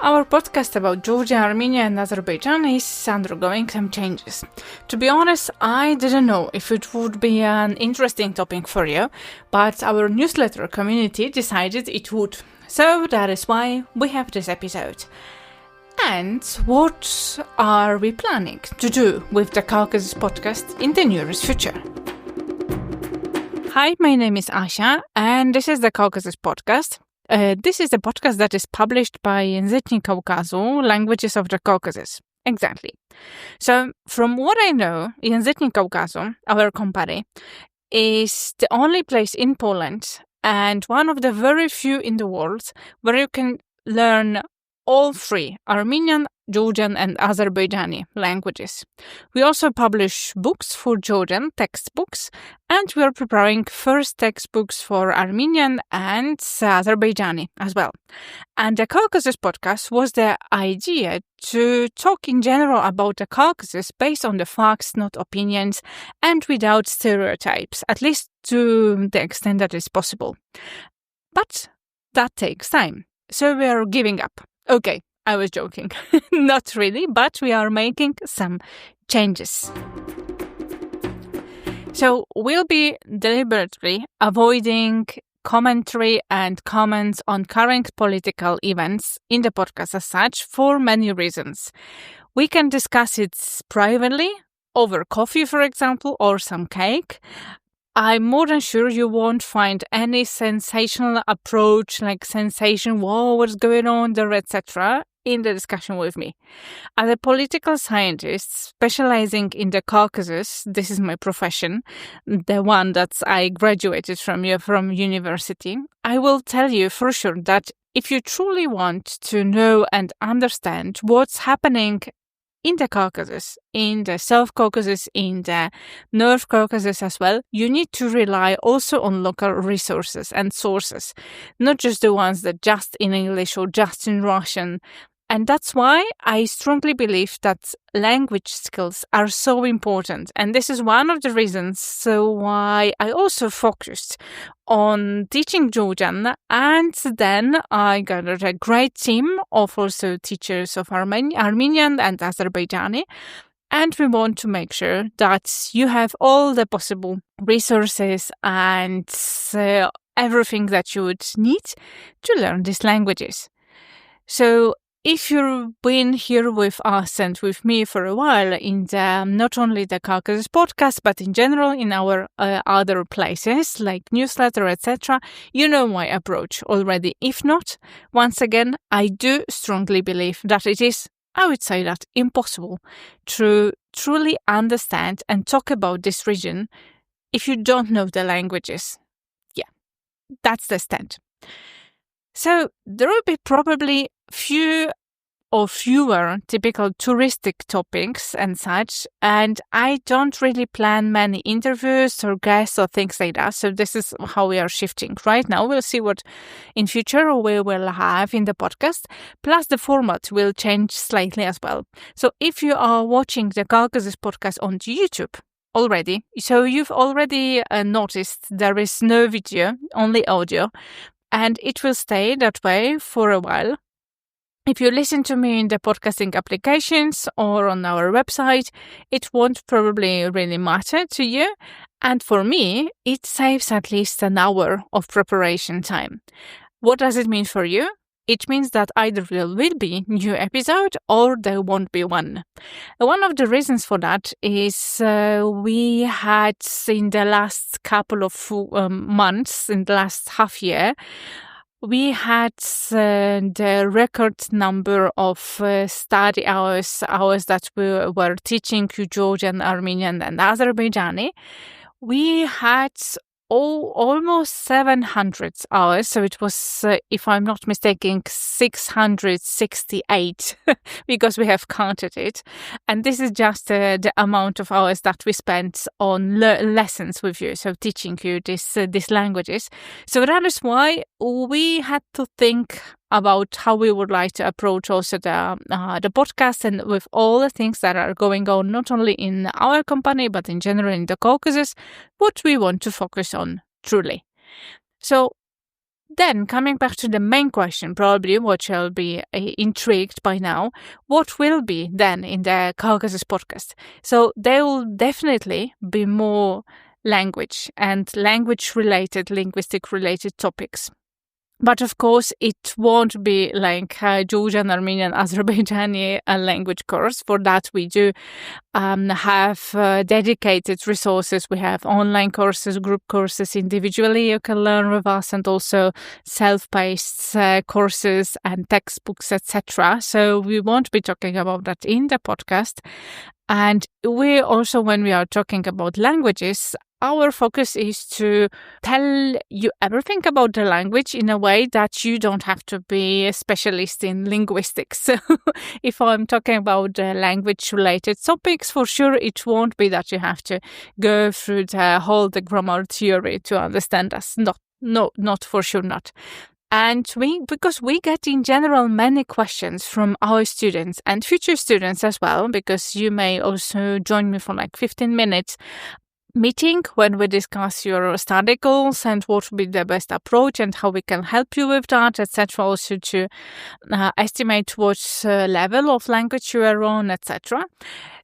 Our podcast about Georgia, Armenia and Azerbaijan is undergoing some changes. To be honest, I didn't know if it would be an interesting topic for you, but our newsletter community decided it would. So that is why we have this episode. And what are we planning to do with the Caucasus podcast in the nearest future? Hi, my name is Asha, and this is the Caucasus podcast. This is a podcast that is published by Caucasus, Languages of the Caucasus. Exactly. So, from what I know, Caucasus, our company, is the only place in Poland and one of the very few in the world where you can learn all three, Armenian, Georgian and Azerbaijani languages. We also publish books for Georgian, textbooks, and we are preparing first textbooks for Armenian and Azerbaijani as well. And the Caucasus podcast was the idea to talk in general about the Caucasus based on the facts, not opinions, and without stereotypes, at least to the extent that is possible. But that takes time, so we are giving up. Okay, I was joking. Not really, but we are making some changes. So we'll be deliberately avoiding commentary and comments on current political events in the podcast as such for many reasons. We can discuss it privately, over coffee, for example, or some cake. I'm more than sure you won't find any sensational approach like sensation, whoa, what's going on there, etc. in the discussion with me. As a political scientist specializing in the Caucasus, this is my profession, the one that I graduated from university, I will tell you for sure that if you truly want to know and understand what's happening in the Caucasus, in the South Caucasus, in the North Caucasus as well, you need to rely also on local resources and sources, not just the ones that just in English or just in Russian. And that's why I strongly believe that language skills are so important. And this is one of the reasons why I also focused on teaching Georgian. And then I gathered a great team of also teachers of Armenian and Azerbaijani. And we want to make sure that you have all the possible resources and everything that you would need to learn these languages. So if you've been here with us and with me for a while in not only the Caucasus podcast, but in general in our other places like newsletter, etc., you know my approach already. If not, once again, I do strongly believe that it is, I would say that, impossible to truly understand and talk about this region if you don't know the languages. Yeah, that's the stand. So there will be probably fewer typical touristic topics and such, and I don't really plan many interviews or guests or things like that. So this is how we are shifting right now. We'll see what in future we will have in the podcast. Plus the format will change slightly as well. So if you are watching the Caucasus podcast on YouTube already, so you've already noticed there is no video, only audio, and it will stay that way for a while. If you listen to me in the podcasting applications or on our website, it won't probably really matter to you. And for me, it saves at least an hour of preparation time. What does it mean for you? It means that either there will be new episode or there won't be one. One of the reasons for that is we had in the last couple of months, in the last half year, we had the record number of study hours that we were teaching Georgian, Armenian and Azerbaijani. We had almost 700 hours. So it was, if I'm not mistaken, 668 because we have counted it. And this is just the amount of hours that we spent on lessons with you, so teaching you these languages. So that is why we had to think about how we would like to approach also the podcast, and with all the things that are going on, not only in our company, but in general in the Caucasus, what we want to focus on truly. So Then, coming back to the main question, probably what you'll be intrigued by now, what will be then in the Caucasus podcast? So there will definitely be more language and language-related, linguistic-related topics. But of course, it won't be like Georgian, Armenian, Azerbaijani language course. For that, we do have dedicated resources. We have online courses, group courses individually you can learn with us, and also self-paced courses and textbooks, etc. So we won't be talking about that in the podcast. And we also, when we are talking about languages, our focus is to tell you everything about the language in a way that you don't have to be a specialist in linguistics. So if I'm talking about language-related topics, for sure it won't be that you have to go through the grammar theory to understand us. Not for sure not. And because we get in general many questions from our students and future students as well, because you may also join me for like 15 minutes meeting when we discuss your study goals and what would be the best approach and how we can help you with that, etc. Also to estimate what level of language you are on, etc.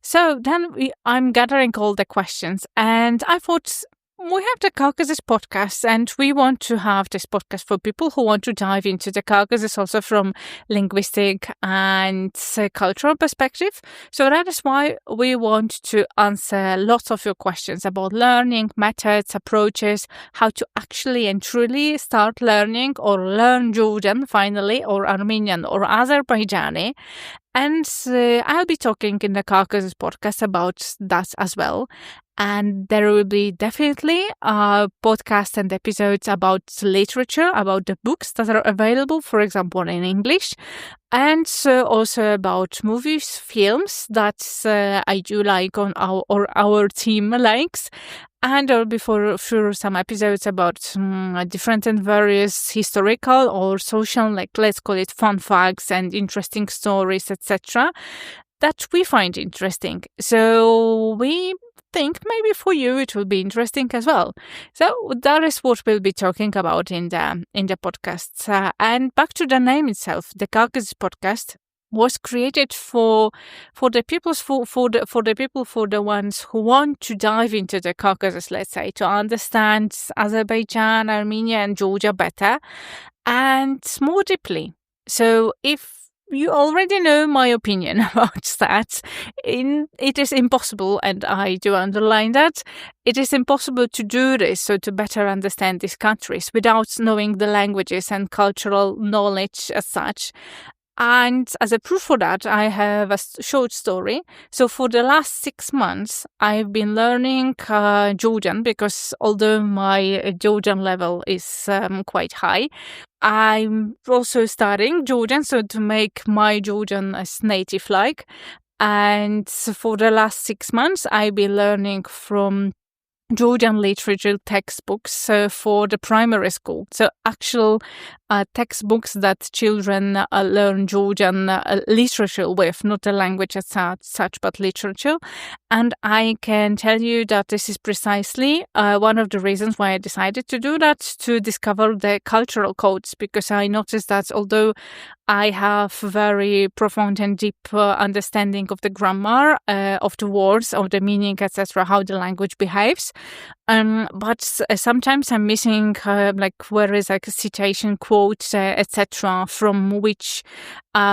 So then I'm gathering all the questions, and I thought, we have the Caucasus podcast, and we want to have this podcast for people who want to dive into the Caucasus also from linguistic and cultural perspective. So that is why we want to answer lots of your questions about learning, methods, approaches, how to actually and truly start learning or learn Georgian finally, or Armenian or Azerbaijani. And I'll be talking in the Caucasus podcast about that as well. And there will be definitely podcasts and episodes about literature, about the books that are available, for example, in English, and also about movies, films that I do like on our team likes. And there will be for sure some episodes about different and various historical or social, like let's call it fun facts and interesting stories, etc., that we find interesting. So we think maybe for you it will be interesting as well. So that is what we'll be talking about in the podcast. And back to the name itself, the Caucasus podcast was created for the people, for the ones who want to dive into the Caucasus, let's say, to understand Azerbaijan, Armenia, and Georgia better and more deeply. So if you already know my opinion about that. It is impossible, and I do underline that, it is impossible to do this, so to better understand these countries without knowing the languages and cultural knowledge as such. And as a proof for that, I have a short story. So for the last 6 months, I've been learning Georgian, because although my Georgian level is quite high, I'm also studying Georgian, so to make my Georgian as native-like. And for the last 6 months, I've been learning from Georgian literature textbooks for the primary school. So actual textbooks that children learn Georgian literature with, not the language as such, but literature. And I can tell you that this is precisely one of the reasons why I decided to do that, to discover the cultural codes, because I noticed that although I have very profound and deep understanding of the grammar, of the words, of the meaning, etc., how the language behaves, but sometimes I'm missing like where is like a citation, quote, etc., from which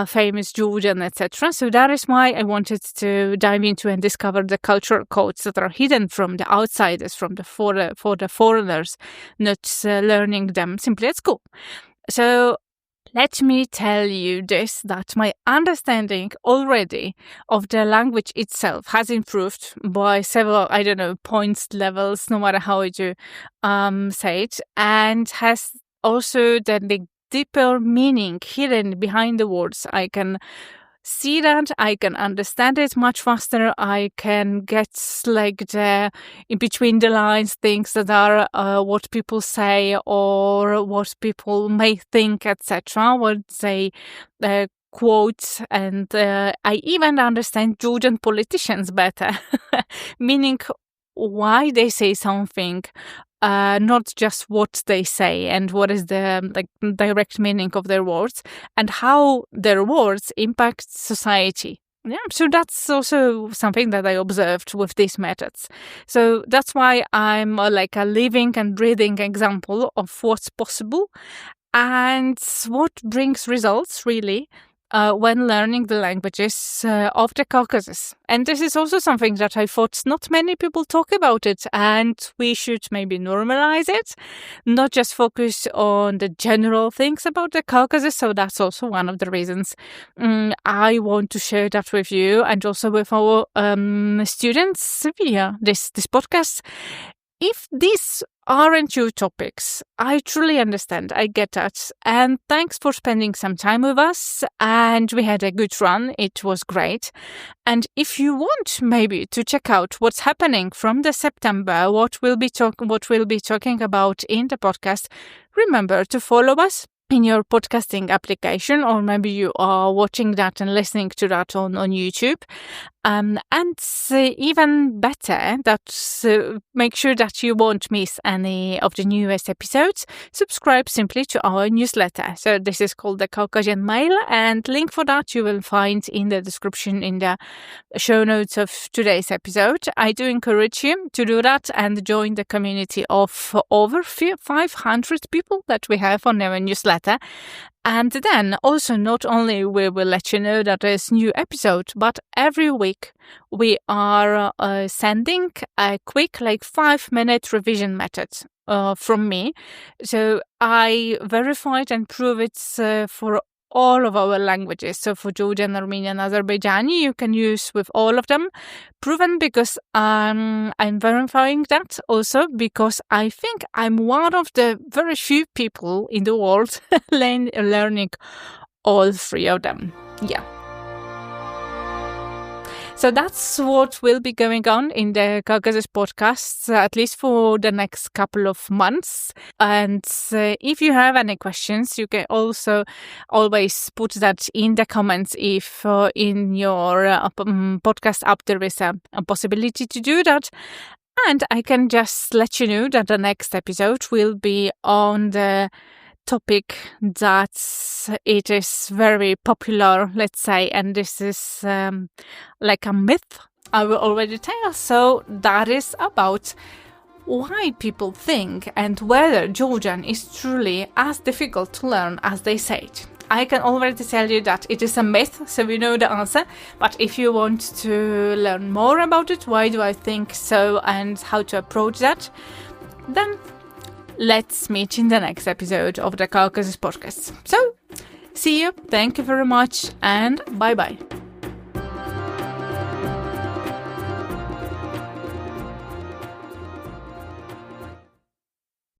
famous Georgian, etc. So that is why I wanted to dive into and discover the cultural codes that are hidden from the outsiders, for the foreigners, not learning them simply at school. So let me tell you this, that my understanding already of the language itself has improved by several, points, levels, no matter how you say it, and has also the deeper meaning hidden behind the words. I can see that, I can understand it much faster, I can get like the in between the lines things that are what people say or what people may think, etc., what they quote, and I even understand Georgian politicians better, meaning why they say something, not just what they say and what is the direct meaning of their words and how their words impact society. Yeah, so that's also something that I observed with these methods. So that's why I'm like a living and breathing example of what's possible and what brings results, really, when learning the languages of the Caucasus. And this is also something that I thought not many people talk about it, and we should maybe normalize it, not just focus on the general things about the Caucasus. So that's also one of the reasons I want to share that with you and also with our students via this podcast. If these aren't your topics, I truly understand. I get that. And thanks for spending some time with us. And we had a good run. It was great. And if you want maybe to check out what's happening from the September, what we'll be talking about in the podcast, remember to follow us in your podcasting application, or maybe you are watching that and listening to that on YouTube. And even better, make sure that you won't miss any of the newest episodes. Subscribe simply to our newsletter. So this is called the Caucasian Mail, and link for that you will find in the description in the show notes of today's episode. I do encourage you to do that and join the community of over 500 people that we have on our newsletter. And then also not only we will let you know that there's new episode, but every week we are sending a quick 5-minute revision method from me. So I verified and prove it for all of our languages. So for Georgian, Armenian, Azerbaijani, you can use with all of them. Proven because I'm verifying that also because I think I'm one of the very few people in the world learning all three of them. Yeah. So that's what will be going on in the Caucasus podcast, at least for the next couple of months. And if you have any questions, you can also always put that in the comments if in your podcast app there is a possibility to do that. And I can just let you know that the next episode will be on the topic that it is very popular, let's say, and this is like a myth I will already tell. So that is about why people think and whether Georgian is truly as difficult to learn as they say it. I can already tell you that it is a myth, so we know the answer. But if you want to learn more about it, why do I think so and how to approach that, then let's meet in the next episode of the Caucasus podcast. So, see you, thank you very much, and bye-bye.